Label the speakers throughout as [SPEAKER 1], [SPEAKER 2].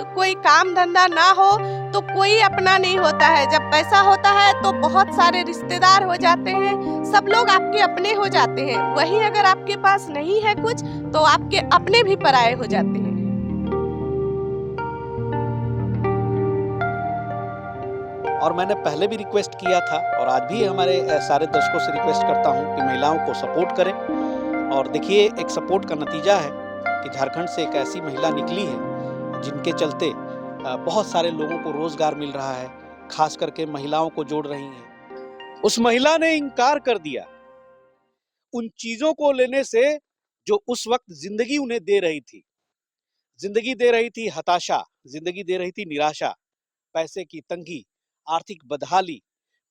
[SPEAKER 1] कोई काम धंधा ना हो तो कोई अपना नहीं होता है। जब पैसा होता है तो बहुत सारे रिश्तेदार हो जाते हैं, सब लोग आपके अपने हो जाते हैं। वहीं अगर आपके पास नहीं है कुछ तो आपके अपने भी पराये हो जाते हैं।
[SPEAKER 2] और मैंने पहले भी रिक्वेस्ट किया था और आज भी हमारे सारे दर्शकों से रिक्वेस्ट करता हूँ कि महिलाओं को सपोर्ट करें। और देखिए, एक सपोर्ट का नतीजा है कि झारखंड से एक ऐसी महिला निकली है जिनके चलते बहुत सारे लोगों को रोजगार मिल रहा है, खास करके महिलाओं को जोड़ रही हैं। उस महिला ने इनकार कर दिया उन चीजों को लेने से जो उस वक्त जिंदगी उन्हें दे रही थी। जिंदगी दे रही थी हताशा, जिंदगी दे रही थी निराशा, पैसे की तंगी, आर्थिक बदहाली,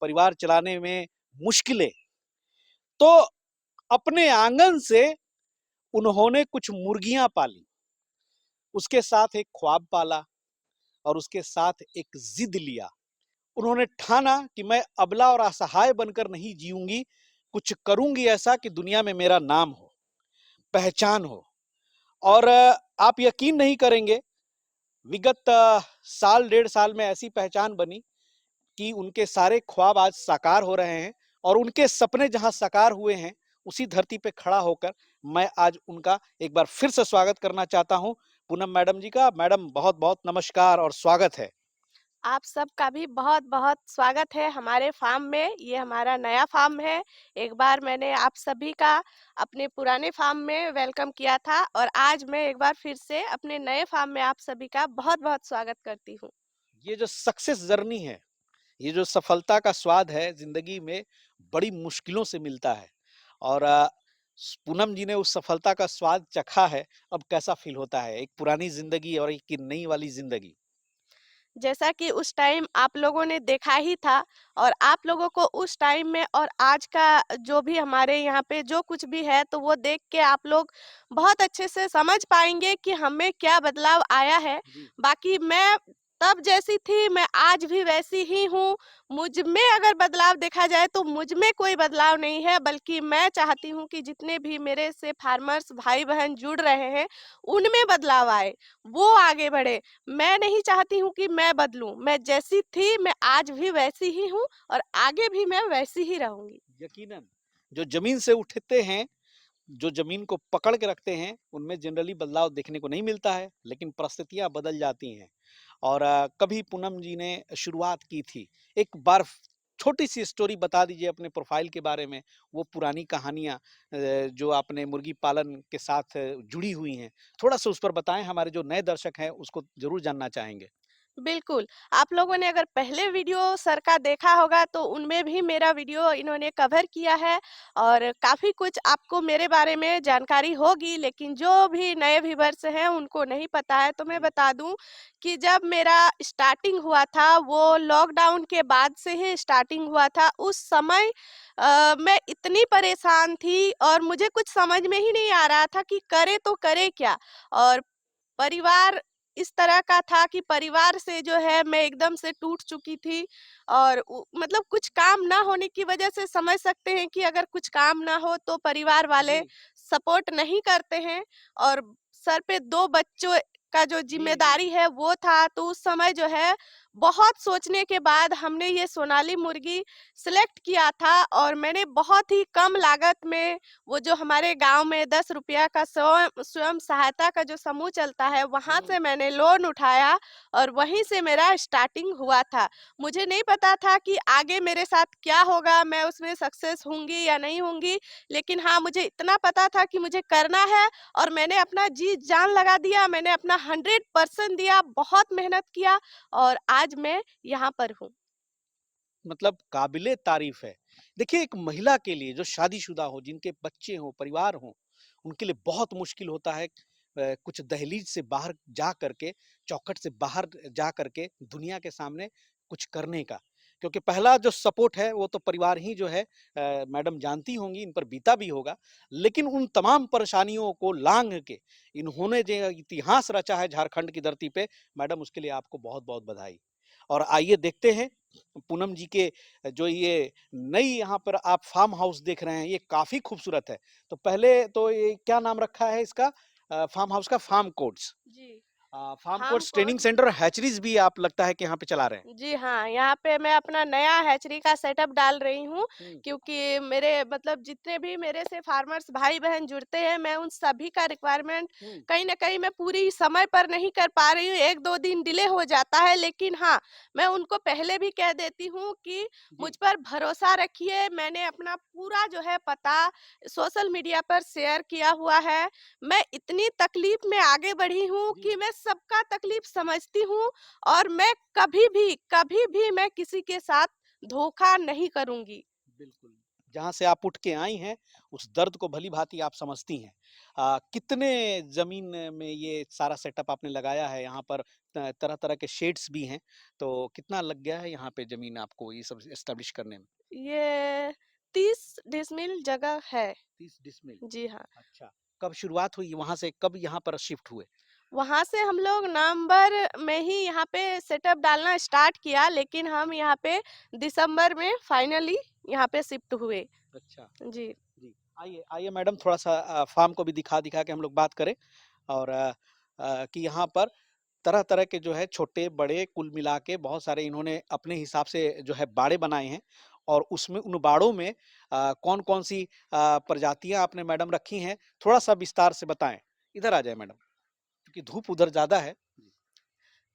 [SPEAKER 2] परिवार चलाने में मुश्किलें। तो अपने आंगन से उन्होंने कुछ मुर्गियां पाली, उसके साथ एक ख्वाब पाला और उसके साथ एक जिद लिया। उन्होंने ठाना कि मैं अबला और असहाय बनकर नहीं जीऊंगी, कुछ करूंगी ऐसा कि दुनिया में मेरा नाम हो, पहचान हो। और आप यकीन नहीं करेंगे, विगत साल डेढ़ साल में ऐसी पहचान बनी कि उनके सारे ख्वाब आज साकार हो रहे हैं। और उनके सपने जहां साकार हुए हैं, उसी धरती पे खड़ा होकर मैं आज उनका एक बार फिर से स्वागत करना चाहता हूं, पूनम मैडम जी का। मैडम, बहुत बहुत नमस्कार और स्वागत है।
[SPEAKER 1] आप सबका भी बहुत-बहुत स्वागत है हमारे फार्म में। ये हमारा नया फार्म है। एक बार मैंने आप सभी का अपने पुराने फार्म में वेलकम किया था और आज मैं एक बार फिर से अपने नए फार्म में आप सभी का बहुत-बहुत स्वागत करती हूँ।
[SPEAKER 2] ये जो सक्सेस जर्नी है, ये जो सफलता का स्वाद है, जिंदगी में बड़ी मुश्किलों से मिलता है। और पूनम जी ने उस सफलता का स्वाद चखा है। अब कैसा फील होता है, एक पुरानी जिंदगी और एक नई वाली जिंदगी?
[SPEAKER 1] जैसा कि उस टाइम आप लोगों ने देखा ही था और आप लोगों को उस टाइम में और आज का जो भी हमारे यहाँ पे जो कुछ भी है तो वो देख के आप लोग बहुत अच्छे से समझ पाएंगे कि हमें क्या बदलाव आया है।
[SPEAKER 2] जी।
[SPEAKER 1] बाकी मैं तब जैसी थी मैं आज भी वैसी ही हूँ। मुझ में अगर बदलाव देखा जाए तो मुझ में कोई बदलाव नहीं है, बल्कि मैं चाहती हूँ कि जितने भी मेरे से फार्मर्स भाई बहन जुड़ रहे हैं उनमें बदलाव आए, वो आगे बढ़े। मैं नहीं चाहती हूँ कि मैं बदलूं। मैं जैसी थी मैं आज भी वैसी ही हूँ और आगे भी मैं वैसी ही रहूंगी।
[SPEAKER 2] यकीनन, जो जमीन से उठते हैं, जो जमीन को पकड़ के रखते हैं, उनमें जनरली बदलाव देखने को नहीं मिलता है, लेकिन परिस्थितियां बदल जाती हैं। और कभी पूनम जी ने शुरुआत की थी, एक बार छोटी सी स्टोरी बता दीजिए अपने प्रोफाइल के बारे में, वो पुरानी कहानियां जो आपने मुर्गी पालन के साथ जुड़ी हुई हैं, थोड़ा सा उस पर बताएं। हमारे जो नए दर्शक हैं उसको जरूर जानना चाहेंगे।
[SPEAKER 1] बिल्कुल, आप लोगों ने अगर पहले वीडियो सर का देखा होगा तो उनमें भी मेरा वीडियो इन्होंने कवर किया है और काफ़ी कुछ आपको मेरे बारे में जानकारी होगी, लेकिन जो भी नए व्यूअर्स हैं उनको नहीं पता है। तो मैं
[SPEAKER 2] जी।
[SPEAKER 1] बता दूं कि जब मेरा स्टार्टिंग हुआ था वो लॉकडाउन के बाद से ही स्टार्टिंग हुआ था। उस समय मैं इतनी परेशान थी और मुझे कुछ समझ में ही नहीं आ रहा था कि करे तो करे क्या? और परिवार इस तरह का था कि परिवार से जो है मैं एकदम से टूट चुकी थी और मतलब कुछ काम ना होने की वजह से समझ सकते हैं कि अगर कुछ काम ना हो तो परिवार
[SPEAKER 2] जी।
[SPEAKER 1] वाले सपोर्ट नहीं करते हैं और सर पे 2 बच्चों का जो
[SPEAKER 2] जी। जी।
[SPEAKER 1] जिम्मेदारी है वो था। तो उस समय जो है बहुत सोचने के बाद हमने ये सोनाली मुर्गी सिलेक्ट किया था और मैंने बहुत ही कम लागत में वो जो हमारे गांव में 10 रुपया का स्वयं स्वयं सहायता का जो समूह चलता है वहां से
[SPEAKER 2] हम्म।
[SPEAKER 1] मैंने लोन उठाया और वहीं से मेरा स्टार्टिंग हुआ था। मुझे नहीं पता था कि आगे मेरे साथ क्या होगा, मैं उसमें सक्सेस होंगी या नहीं होंगी, लेकिन हाँ मुझे इतना पता था कि मुझे करना है और मैंने अपना जी जान लगा दिया, मैंने अपना 100% दिया, बहुत मेहनत किया और आज मैं यहाँ पर हूँ।
[SPEAKER 2] मतलब काबिले तारीफ है। देखिए, एक महिला के लिए जो शादीशुदा हो, जिनके बच्चे हों, परिवार हों, उनके लिए बहुत मुश्किल होता है कुछ दहलीज से बाहर जा करके, चौखट से बाहर जा करके दुनिया के सामने कुछ करने का। क्योंकि पहला जो सपोर्ट है वो तो परिवार ही जो है, मैडम जानती होंगी, इन पर बीता भी होगा। लेकिन उन तमाम परेशानियों को लांघ के इन्होंने जो इतिहास रचा है झारखंड की धरती पे, मैडम उसके लिए आपको बहुत-बहुत बधाई। और आइए देखते हैं पूनम जी के जो ये नई यहाँ पर आप फार्म हाउस देख रहे हैं, ये काफी खूबसूरत है। तो पहले तो ये क्या नाम रखा है इसका? फार्म हाउस का? फार्म कोट्स।
[SPEAKER 1] जी।
[SPEAKER 2] Farm
[SPEAKER 1] farm
[SPEAKER 2] course training
[SPEAKER 1] course
[SPEAKER 2] centre और हैचरीज़ भी आप लगता है कि यहाँ पे चला रहे हैं।
[SPEAKER 1] जी हाँ, यहाँ पे मैं अपना नया हैचरी का सेटअप डाल रही हूँ,
[SPEAKER 2] हुँ,
[SPEAKER 1] क्योंकि मेरे मतलब जितने भी मेरे से फार्मर्स भाई-बहन जुड़ते हैं, मैं उन सभी का रिक्वायरमेंट
[SPEAKER 2] हुँ,
[SPEAKER 1] कहीं न कहीं मैं पूरी समय पर नहीं कर पा रही हूँ, 1-2 दिन डिले हो जाता है। लेकिन हाँ, मैं उनको पहले भी कह देती हूँ कि मुझ
[SPEAKER 2] जी,
[SPEAKER 1] पर भरोसा रखिए, मैंने अपना पूरा जो है पता सोशल मीडिया पर शेयर किया हुआ है। मैं इतनी तकलीफ में आगे बढ़ी हूँ
[SPEAKER 2] जी,
[SPEAKER 1] कि मैं सबका तकलीफ समझती हूँ, और मैं कभी भी मैं किसी के साथ धोखा नहीं करूँगी।
[SPEAKER 2] बिल्कुल। जहाँ से आप उठ के आई हैं, उस दर्द को भली-भाँति आप समझती हैं। कितने ज़मीन में ये सारा सेटअप आपने लगाया है? यहाँ पर तरह-तरह के शेड्स भी हैं, तो कितना लग गया है यहाँ पे ज़मीन आपको ये सब एस्टेब्लिश करने में?
[SPEAKER 1] ये 30 डिसमिल जगह है।
[SPEAKER 2] 30 डिसमिल।
[SPEAKER 1] जी हाँ।
[SPEAKER 2] अच्छा, कब शुरुआत हुई वहाँ से, कब यहाँ पर शिफ्ट हुए?
[SPEAKER 1] वहाँ से हम लोग नवंबर में ही यहाँ पे सेटअप डालना स्टार्ट किया, लेकिन हम यहाँ पे दिसंबर में फाइनली यहाँ पे शिफ्ट हुए।
[SPEAKER 2] अच्छा,
[SPEAKER 1] जी।
[SPEAKER 2] जी। आइए आइए मैडम थोड़ा-सा फार्म को भी दिखा-दिखा के हम लोग बात करें और कि यहाँ पर तरह-तरह के जो है छोटे-बड़े कुल मिला के बहुत सारे इन्होंने अपने हिसाब से जो है बाड़े बनाए हैं और उसमें उन बाड़ों में कौन-कौन सी प्रजातियाँ आपने मैडम रखी हैं? थोड़ा-सा विस्तार से बताएँ। इधर आ जाएँ मैडम, क्योंकि धूप उधर ज़्यादा है। जी,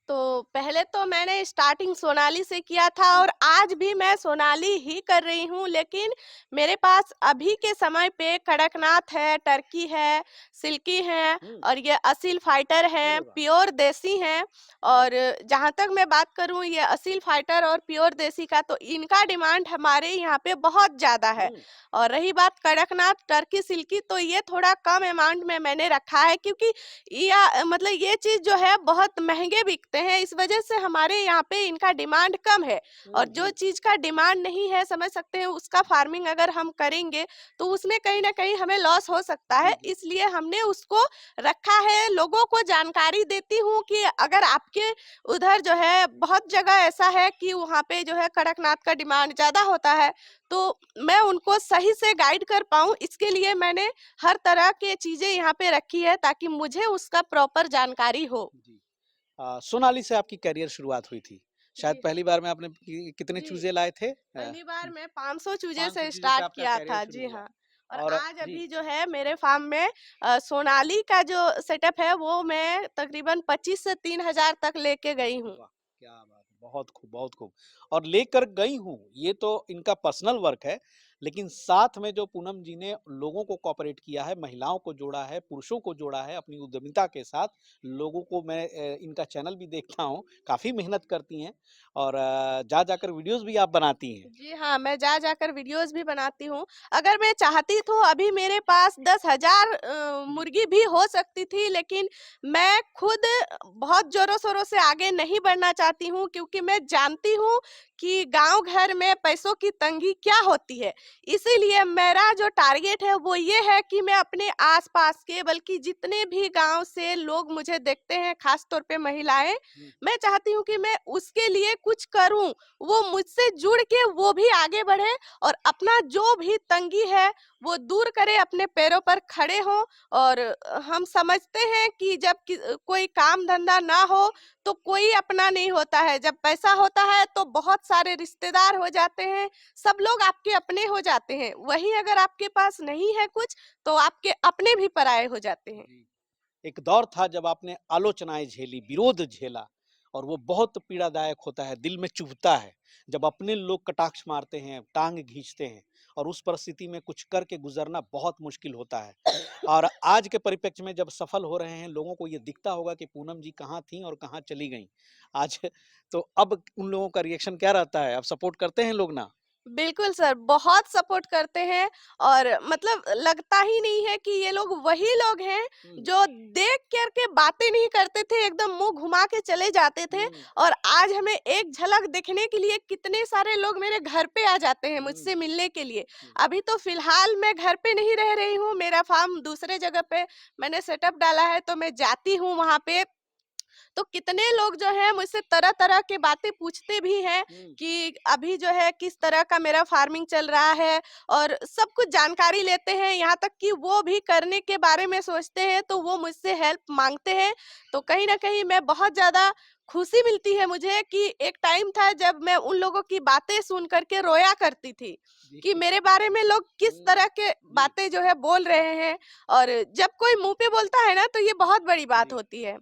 [SPEAKER 1] तो पहले तो मैंने स्टार्टिंग सोनाली से किया था,
[SPEAKER 2] जी।
[SPEAKER 1] और आज भी मैं सोनाली ही कर रही हूँ, लेकिन मेरे पास अभी के समय पे कड़कनाथ है, टर्की है, सिल्की है,
[SPEAKER 2] हुँ,
[SPEAKER 1] और ये असील फाइटर
[SPEAKER 2] अरे
[SPEAKER 1] हैं,
[SPEAKER 2] वाह!
[SPEAKER 1] प्योर देसी हैं।
[SPEAKER 2] हुँ,
[SPEAKER 1] और जहाँ तक मैं बात करूँ ये असील फाइटर और प्योर देसी का, तो इनका डिमांड हमारे यहाँ पे बहुत ज़्यादा है।
[SPEAKER 2] हुँ,
[SPEAKER 1] और रही बात कड़कनाथ, टर्की, सिल्की, तो ये थोड़ा कम अमाउंट में मैंने रखा है, क्योंकि या मतलब ये चीज़ जो है बहुत महँगे बिकते हैं, इस वज़ह से हमारे यहाँ पे इनका डिमांड कम है। और
[SPEAKER 2] हुँ,
[SPEAKER 1] जो
[SPEAKER 2] हुँ।
[SPEAKER 1] चीज़ का डिमांड नहीं है, समझ सकते हैं, उसका फार्मिंग अगर हम करेंगे, तो उसमें कहीं न कहीं हमें लॉस हो सकता
[SPEAKER 2] जी,
[SPEAKER 1] है।
[SPEAKER 2] जी।
[SPEAKER 1] इसलिए हमने उसको रखा है, लोगों को जानकारी देती हूँ कि अगर आपके उधर जो है बहुत जगह ऐसा है कि वहाँ पे जो है कड़कनाथ का डिमांड ज़्यादा होता है, तो मैं उनको सही से गाइड कर पाऊँ, इसके लिए मैंने हर तरह के चीज़ें यहाँ पे रखी है, ताकि मुझे उसका प्रॉपर जानकारी हो।
[SPEAKER 2] जी। सोनाली से आपकी करियर शुरुआत हुई थी। शायद
[SPEAKER 1] जी हाँ।
[SPEAKER 2] पहली बार में आपने कितने
[SPEAKER 1] जी,
[SPEAKER 2] चूज़े लाए थे?
[SPEAKER 1] पहली बार मैं 500 चूजे
[SPEAKER 2] 500
[SPEAKER 1] से
[SPEAKER 2] चूज़ों से
[SPEAKER 1] स्टार्ट
[SPEAKER 2] आपका
[SPEAKER 1] किया
[SPEAKER 2] करियर
[SPEAKER 1] था।
[SPEAKER 2] शुरू
[SPEAKER 1] जी
[SPEAKER 2] हुआ
[SPEAKER 1] हाँ। और
[SPEAKER 2] और
[SPEAKER 1] आज
[SPEAKER 2] जी।
[SPEAKER 1] अभी जो है मेरे फार्म में सोनाली का जो सेटअप है वो मैं तकरीबन 25 से 3000 तक लेके गई हूँ।
[SPEAKER 2] वाह! क्या बात है। बहुत खूब, बहुत खूब। और लेकर गई हूँ, ये तो इनका पर्सनल वर्क है, लेकिन साथ में जो पूनम जी ने लोगों को कोऑपरेट किया है, महिलाओं को जोड़ा है, पुरुषों को जोड़ा है अपनी उद्यमिता के साथ, लोगों को मैं इनका चैनल भी देखता हूँ, काफ़ी मेहनत करती हैं और जा जाकर वीडियोज़ भी आप बनाती हैं।
[SPEAKER 1] जी हाँ, मैं जा-जाकर वीडियोज़ भी बनाती हूँ। अगर मैं चाहती तो अभी मेरे पास 10,000
[SPEAKER 2] जी।
[SPEAKER 1] मुर्गी भी हो सकती थी, लेकिन मैं खुद बहुत ज़ोरों-शोरों से आगे नहीं बढ़ना चाहती हूँ, क्योंकि मैं जानती हूँ कि गाँव घर में पैसों की तंगी क्या होती है। इसीलिए मेरा जो टारगेट है वो ये है कि मैं अपने आस-पास के, बल्कि जितने भी गाँव से लोग मुझे देखते हैं, ख़ास तौर पे महिलाएँ,
[SPEAKER 2] हुँ,
[SPEAKER 1] मैं चाहती हूँ कि मैं उसके लिए कुछ करूँ। वो मुझसे जुड़ के वो भी आगे बढ़े, और अपना जो भी तंगी है वो दूर करे, अपने पैरों पर खड़े हों। और हम समझते हैं कि जब कोई काम धंधा ना हो तो कोई अपना नहीं होता है, जब पैसा होता है तो बहुत सारे रिश्तेदार हो जाते हैं, सब लोग आपके अपने हो जाते हैं। वहीं अगर आपके पास नहीं है कुछ, तो आपके अपने भी पराये हो जाते हैं।
[SPEAKER 2] जी। एक दौर था जब आपने आलोचनाएँ झेली, विरोध झेला और वो बहुत पीड़ादायक होता है, दिल में चुभता है। जब अपने लोग कटाक्ष मारते हैं, टाँग खींचते हैं और उस परिस्थिति में कुछ करके गुज़रना बहुत मुश्किल होता है। और आज के परिप्रेक्ष्य में जब सफल हो रहे हैं, लोगों को ये दिखता होगा कि पूनम जी कहाँ थीं और कहाँ चली गईं। आज तो अब उन लोगों का रिएक्शन क्या रहता है? अब सपोर्ट करते हैं लोग ना?
[SPEAKER 1] बिल्कुल सर, बहुत सपोर्ट करते हैं, और मतलब लगता ही नहीं है कि ये लोग वही लोग हैं
[SPEAKER 2] हुँ,
[SPEAKER 1] जो देख कर के बातें नहीं करते थे, एकदम मुँह घुमा के चले जाते थे,
[SPEAKER 2] हुँ,
[SPEAKER 1] और आज हमें एक झलक देखने के लिए कितने सारे लोग मेरे घर पे आ जाते हैं
[SPEAKER 2] हुँ,
[SPEAKER 1] मुझसे मिलने के लिए।
[SPEAKER 2] हुँ।
[SPEAKER 1] अभी तो फिलहाल मैं घर पे नहीं रह रही हूँ, मेरा फार्म दूसरे जगह पे मैंने सेटअप डाला है, तो मैं जाती हूँ वहाँ पे, तो कितने लोग जो हैं मुझसे तरह-तरह के बातें पूछते भी हैं
[SPEAKER 2] हुँ,
[SPEAKER 1] कि अभी जो है किस तरह का मेरा फार्मिंग चल रहा है और सब कुछ जानकारी लेते हैं, यहाँ तक कि वो भी करने के बारे में सोचते हैं तो वो मुझसे हेल्प माँगते हैं। तो कहीं न कहीं मैं बहुत ज़्यादा खुशी मिलती है मुझे कि एक टाइम था जब मैं उन लोगों की बातें सुन कर के रोया करती थी,
[SPEAKER 2] जी।
[SPEAKER 1] कि मेरे बारे में लोग किस
[SPEAKER 2] हुँ,
[SPEAKER 1] तरह के
[SPEAKER 2] जी,
[SPEAKER 1] बातें जो है बोल रहे हैं। और जब कोई मुँह पे बोलता है ना तो ये बहुत बड़ी बात
[SPEAKER 2] जी,
[SPEAKER 1] होती है।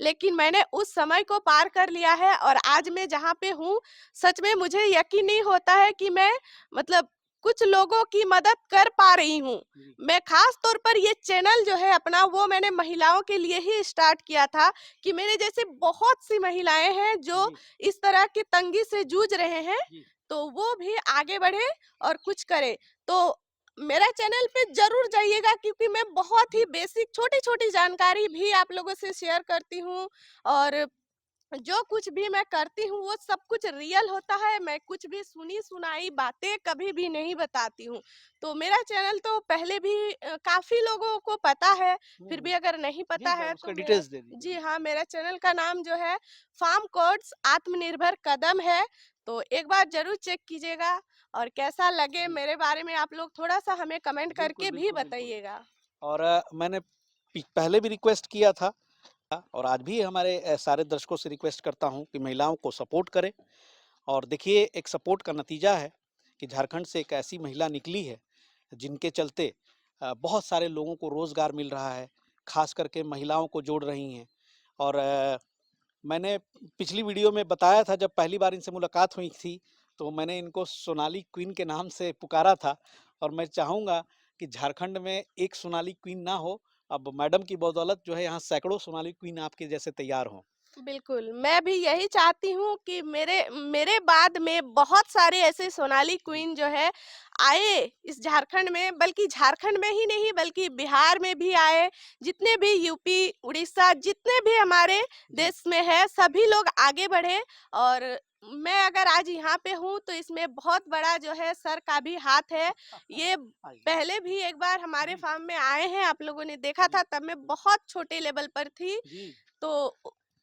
[SPEAKER 1] लेकिन मैंने उस समय को पार कर लिया है और आज मैं जहाँ पे हूँ, सच में मुझे यकीन नहीं होता है कि मैं मतलब कुछ लोगों की मदद कर पा रही हूँ।
[SPEAKER 2] जी,
[SPEAKER 1] मैं ख़ास तौर पर ये चैनल जो है अपना वो मैंने महिलाओं के लिए ही स्टार्ट किया था कि मेरे जैसे बहुत सी महिलाएँ हैं जो
[SPEAKER 2] जी,
[SPEAKER 1] इस तरह की तंगी से जूझ रहे हैं,
[SPEAKER 2] जी,
[SPEAKER 1] तो वो भी आगे बढ़े और कुछ करें। तो मेरा चैनल पे ज़रूर जाइएगा क्योंकि मैं बहुत ही
[SPEAKER 2] जी,
[SPEAKER 1] बेसिक छोटी-छोटी जानकारी भी आप लोगों से शेयर करती हूँ और जो कुछ भी मैं करती हूँ वो सब कुछ रियल होता है। मैं कुछ भी सुनी-सुनाई बातें कभी भी नहीं बताती हूँ। तो मेरा चैनल तो पहले भी काफ़ी लोगों को पता है,
[SPEAKER 2] हुँ,
[SPEAKER 1] फिर भी
[SPEAKER 2] हुँ।
[SPEAKER 1] अगर नहीं
[SPEAKER 2] जी,
[SPEAKER 1] पता
[SPEAKER 2] ब
[SPEAKER 1] है
[SPEAKER 2] उसका
[SPEAKER 1] तो मेरा
[SPEAKER 2] डिटेल्स दे दीजिए।
[SPEAKER 1] जी
[SPEAKER 2] जी,
[SPEAKER 1] हाँ, मेरा चैनल का नाम जो है फार्म कोड्स आत्मनिर्भर कदम है। तो एक बार ज़रूर चेक कीजिएगा और कैसा लगे
[SPEAKER 2] जी,
[SPEAKER 1] मेरे बारे में आप लोग थोड़ा-सा हमें कमेंट
[SPEAKER 2] बिल्कुल,
[SPEAKER 1] करके भी
[SPEAKER 2] बिल्कुल, बिल्कुल।
[SPEAKER 1] बताइएगा।
[SPEAKER 2] और मैंने पहले भी रिक्वेस्ट किया था और आज भी हमारे सारे दर्शकों से रिक्वेस्ट करता हूँ कि महिलाओं को सपोर्ट करें। और देखिए एक सपोर्ट का नतीजा है कि झारखंड से एक ऐसी महिला निकली है जिनके चलते बहुत सारे लोगों को रोजगार मिल रहा है, खास करके महिलाओं को जोड़ रही हैं। और मैंने पिछली वीडियो में बताया था, जब पहली बार इनसे मुलाकात हुई थी तो मैंने इनको सोनाली क्वीन के नाम से पुकारा था। और मैं चाहूँगा कि झारखंड में एक सोनाली क्वीन ना हो, अब मैडम की बदौलत जो है यहाँ सैकड़ों सोनाली क्वीन आपके जैसे तैयार हों।
[SPEAKER 1] बिल्कुल, मैं भी यही चाहती हूँ कि मेरे मेरे बाद में बहुत सारे ऐसे सोनाली
[SPEAKER 2] जी,
[SPEAKER 1] क्वीन जो है आए इस झारखंड में, बल्कि झारखंड में ही नहीं बल्कि बिहार में भी आए, जितने भी यूपी, उड़ीसा जितने भी हमारे
[SPEAKER 2] जी।
[SPEAKER 1] देश में है सभी लोग आगे बढ़े। और मैं अगर आज यहाँ पे हूँ तो इसमें बहुत बड़ा जो है सर का भी हाथ है। ये
[SPEAKER 2] आइए।
[SPEAKER 1] पहले भी एक बार हमारे
[SPEAKER 2] जी,
[SPEAKER 1] फार्म में आए हैं, आप लोगों ने देखा
[SPEAKER 2] जी,
[SPEAKER 1] था तब मैं बहुत छोटे लेवल पर थी।
[SPEAKER 2] जी,
[SPEAKER 1] तो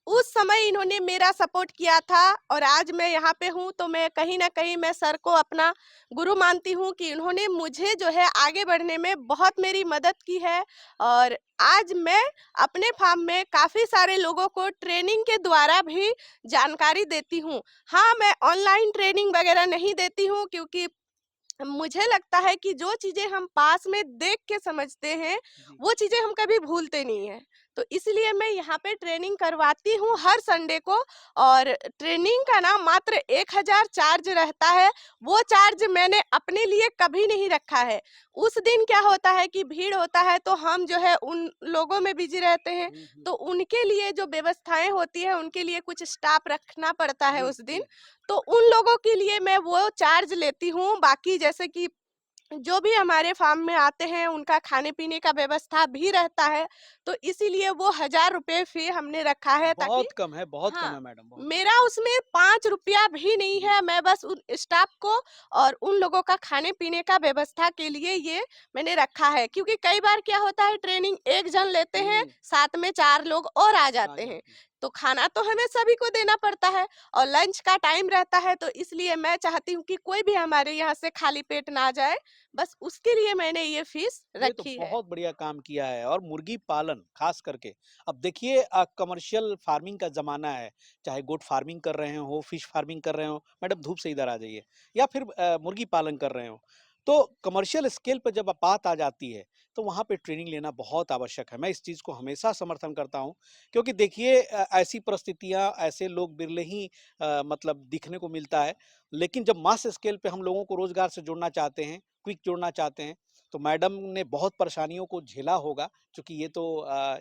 [SPEAKER 1] उस समय इन्होंने मेरा सपोर्ट किया था और आज मैं यहाँ पे हूँ तो मैं कहीं न कहीं मैं सर को अपना गुरु मानती हूँ कि इन्होंने मुझे जो है आगे बढ़ने में बहुत मेरी मदद की है। और आज मैं अपने फार्म में काफ़ी सारे लोगों को ट्रेनिंग के द्वारा भी जानकारी देती हूँ। हाँ, मैं ऑनलाइन ट्रेनिंग वगैरह नहीं देती हूँ क्योंकि मुझे लगता है कि जो चीज़ें हम पास में देख के समझते हैं,
[SPEAKER 2] जी,
[SPEAKER 1] वो चीज़ें हम कभी भूलते नहीं हैं। तो इसलिए मैं यहाँ पे ट्रेनिंग करवाती हूँ हर संडे को और ट्रेनिंग का ना मात्र 1000 चार्ज रहता है। वो चार्ज मैंने अपने लिए कभी नहीं रखा है। उस दिन क्या होता है कि भीड़ होता है तो हम जो है उन लोगों में बिज़ी रहते हैं,
[SPEAKER 2] हुँ, हुँ।
[SPEAKER 1] तो उनके लिए जो व्यवस्थाएँ होती हैं, उनके लिए कुछ स्टाफ रखना पड़ता है
[SPEAKER 2] जी,
[SPEAKER 1] उस दिन।
[SPEAKER 2] जी,
[SPEAKER 1] तो उन लोगों के लिए मैं वो चार्ज लेती हूँ, बाकी जैसे कि जो भी हमारे फार्म में आते हैं उनका खाने-पीने का व्यवस्था भी रहता है, तो इसीलिए वो ₹1000 फ़ी हमने रखा है ताकि
[SPEAKER 2] बहुत कम
[SPEAKER 1] हाँ,
[SPEAKER 2] है मैडम, बहुत कम
[SPEAKER 1] मेरा उसमें ₹5 भी नहीं
[SPEAKER 2] है। जी,
[SPEAKER 1] है, मैं बस उन स्टाफ को और उन लोगों का खाने-पीने का व्यवस्था के लिए ये मैंने रखा है। क्योंकि कई बार क्या होता है ट्रेनिंग एक जन लेते हैं,
[SPEAKER 2] हुँ,
[SPEAKER 1] साथ में 4 लोग और आ
[SPEAKER 2] आ
[SPEAKER 1] जाते हैं,
[SPEAKER 2] जाते हैं।
[SPEAKER 1] तो खाना तो हमें सभी को देना पड़ता है और लंच का टाइम रहता है, तो इसलिए मैं चाहती हूँ कि कोई भी हमारे यहाँ से खाली पेट ना जाए, बस उसके लिए मैंने ये फीस
[SPEAKER 2] ये तो
[SPEAKER 1] रखी है।
[SPEAKER 2] बहुत बढ़िया काम किया है। और मुर्गी पालन खास करके, अब देखिए कमर्शियल फार्मिंग का ज़माना है, चाहे गोट फार्मिंग कर रहे हो, फिश फार्मिंग कर रहे हो, मैडम धूप से इधर आ जाइए, या फिर मुर्गी पालन कर रहे हो, तो कमर्शियल स्केल पे जब बात आ जाती है, तो वहाँ पे ट्रेनिंग लेना बहुत आवश्यक है। मैं इस चीज़ को हमेशा समर्थन करता हूँ, क्योंकि देखिए ऐसी परिस्थितियाँ, ऐसे लोग बिरले ही मतलब दिखने को मिलता है। लेकिन जब मास स्केल पे हम लोगों को रोज़गार से जोड़ना चाहते हैं, क्विक जोड़ना चाहते हैं, तो मैडम ने बहुत परेशानियों को झेला होगा, क्योंकि ये तो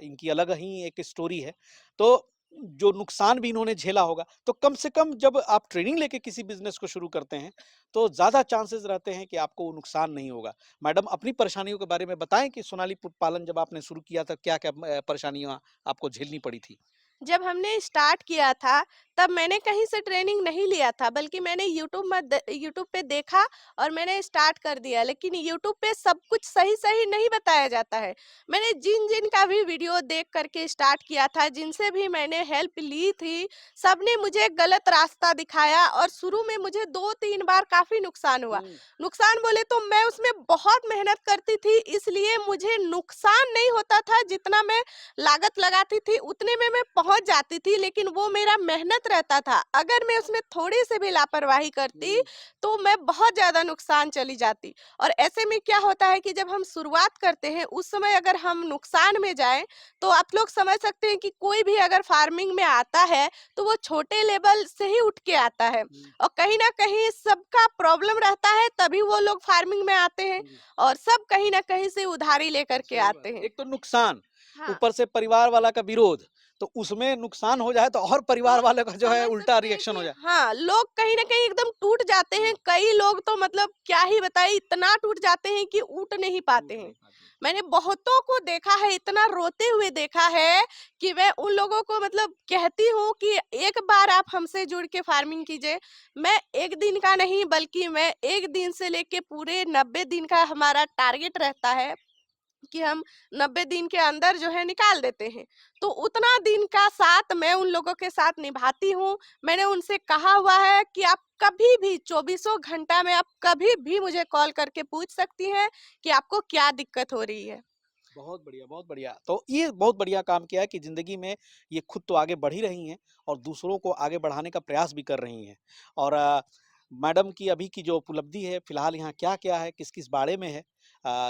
[SPEAKER 2] इनकी अलग ही एक स्टोरी है। तो जो नुकसान भी इन्होंने झेला होगा, तो कम से कम जब आप ट्रेनिंग लेके किसी बिज़नेस को शुरू करते हैं, तो ज़्यादा चांसेस रहते हैं कि आपको वो नुकसान नहीं होगा। मैडम अपनी परेशानियों के बारे में बताएँ कि सोनाली पालन जब आपने शुरू किया था, क्या-क्या परेशानियाँ आपको झेलनी पड़ी थी?
[SPEAKER 1] जब हमने स्टार्ट किया था, तब मैंने कहीं से ट्रेनिंग नहीं लिया था, बल्कि मैंने यूट्यूब पे देखा और मैंने स्टार्ट कर दिया। लेकिन यूट्यूब पे सब कुछ सही-सही नहीं बताया जाता है। मैंने जिन-जिन का भी वीडियो देख कर के स्टार्ट किया था, जिनसे भी मैंने हेल्प ली थी, सबने मुझे गलत रास्ता दिखाया और शुरू में मुझे 2-3 बार काफ़ी नुकसान हुआ।
[SPEAKER 2] हुँ,
[SPEAKER 1] नुकसान बोले तो मैं उसमें बहुत मेहनत करती थी, इसलिए मुझे नुकसान नहीं होता था, जितना मैं लागत लगाती थी उतने में मैं पहुंच जाती थी, लेकिन वो मेरा मेहनत रहता था। अगर मैं उसमें थोड़ी सी भी लापरवाही करती
[SPEAKER 2] हुँ,
[SPEAKER 1] तो मैं बहुत ज्यादा नुकसान चली जाती। और ऐसे में क्या होता है कि जब हम शुरुआत करते हैं उस समय अगर हम नुकसान में जाएं, तो आप लोग समझ सकते हैं कि कोई भी अगर फार्मिंग में आता है तो वो छोटे लेवल से ही उठ के आता है,
[SPEAKER 2] हुँ,
[SPEAKER 1] और कहीं ना कहीं सबका प्रॉब्लम रहता है, तभी वो लोग फार्मिंग में आते हैं,
[SPEAKER 2] जी।
[SPEAKER 1] और सब कहीं ना कहीं से उधारी लेकर के
[SPEAKER 2] सही बात
[SPEAKER 1] आते
[SPEAKER 2] है।
[SPEAKER 1] हैं।
[SPEAKER 2] एक तो नुकसान,
[SPEAKER 1] हाँ,
[SPEAKER 2] ऊपर से परिवार वाला का विरोध, तो उसमें नुकसान हो जाए तो और
[SPEAKER 1] तो
[SPEAKER 2] परिवार वालों का जो है
[SPEAKER 1] समझ
[SPEAKER 2] उल्टा
[SPEAKER 1] सकते हैं
[SPEAKER 2] रिएक्शन हो
[SPEAKER 1] कि
[SPEAKER 2] जाए।
[SPEAKER 1] हाँ, लोग कहीं न कहीं एकदम टूट जाते
[SPEAKER 2] हुँ,
[SPEAKER 1] हैं। कई लोग तो मतलब क्या ही बताएँ, इतना टूट जाते हैं कि उठ नहीं पाते
[SPEAKER 2] टूट
[SPEAKER 1] हैं।
[SPEAKER 2] नहीं पाते।
[SPEAKER 1] मैंने बहुतों को देखा है, इतना रोते हुए देखा है कि मैं उन लोगों को मतलब कहती हूँ कि एक बार आप हमसे जुड़ के फार्मिंग कीजिए। मैं 1 दिन का नहीं, बल्कि मैं 1 दिन से लेके पूरे 90 दिन का हमारा टारगेट रहता है कि हम 90 दिन के अंदर जो है निकाल देते हैं। तो उतना दिन का साथ मैं उन लोगों के साथ निभाती हूँ। मैंने उनसे कहा हुआ है कि आप कभी भी चौबीसों घंटा में आप कभी भी मुझे कॉल करके पूछ सकती हैं कि आपको क्या दिक्कत हो रही है।
[SPEAKER 2] बहुत बढ़िया, बहुत बढ़िया। तो ये बहुत बढ़िया काम किया है कि ज़िंदगी में ये खुद तो आगे बढ़ ही रही हैं और दूसरों को आगे बढ़ाने का प्रयास भी कर रही हैं। और मैडम की अभी की जो उपलब्धि है, फिलहाल यहाँ क्या-क्या है, किस-किस बारे में है,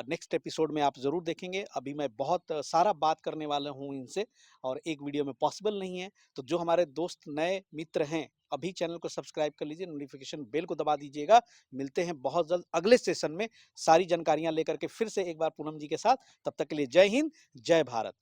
[SPEAKER 2] नेक्स्ट एपिसोड में आप ज़रूर देखेंगे। अभी मैं बहुत सारा बात करने वाला हूँ इनसे और एक वीडियो में पॉसिबल नहीं है। तो जो हमारे दोस्त नए मित्र हैं, अभी चैनल को सब्सक्राइब कर लीजिए, नोटिफ़िकेशन बेल को दबा दीजिएगा। मिलते हैं बहुत जल्द अगले सेशन में सारी जानकारियाँ लेकर के फिर से एक बार पूनम जी के साथ। तब तक के लिए जय हिंद, जय भारत।